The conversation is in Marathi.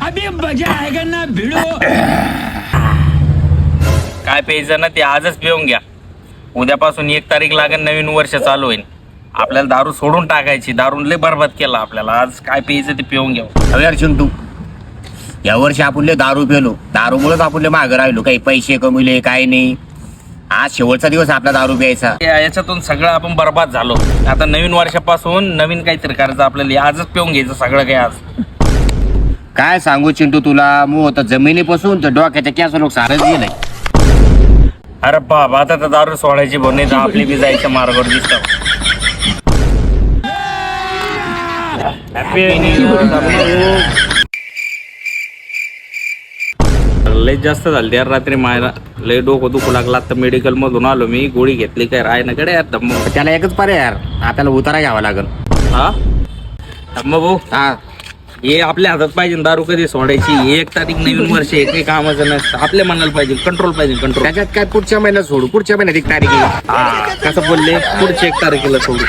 अभी मजा आएगा ना भिडो. काय प्यायचं ना ते आजच पिऊन घ्या. उद्यापासून 1 तारीख लागेल, नवीन वर्ष चालू होईल. आपल्याला दारू सोडून टाकायची. दारू लय बरबाद केला आपल्याला. आज काय प्यायचं ते पिऊन घ्या. अरे यार चिंटू, या वर्षी आपण लय दारू पेलो. दारूमुळेच आपण लय मागं राहिलो. काही पैसे कमविले काय नाही. आज शेवटचा दिवस आपला दारू प्यायचा. याच्यातून सगळं आपण बरबाद झालो. आता नवीन वर्षापासून नवीन काहीतरी करायचं आपल्याला. आजच पिऊन घ्यायचं सगळं काही आज. काय सांगू चिंटू तुला, मग आता जमिनीपासून तर डोक्याच्या कॅस लोक सारच गेलंय. अरे बाबा, आता तर दारू सोडायची बोलणे तर आपली बी जायच्या मार्गावर दिसत. लय जास्त झालं यार. रात्री मायला लय डोकं दुखू लागला. तर मेडिकल मधून आलो मी. गोळी घेतली काय राय ना कडे यार. धम्म त्याला एकच पर्याय यार, आपल्याला उतारा घ्यावा लागेल. हा धम्म भाऊ, हा हे आपल्या हातात पाहिजे. दारू कधी सोडायची. 1 तारीख नवीन वर्ष हे काही कामाचं नसतं. आपल्या मनाला पाहिजे कंट्रोल, पाहिजे कंट्रोल. त्याच्यात काय पुढच्या महिन्यात सोडू. पुढच्या महिन्यात 1 तारीख आहे. हा कसं बोलले, पुढच्या 1 तारखेला सोडू.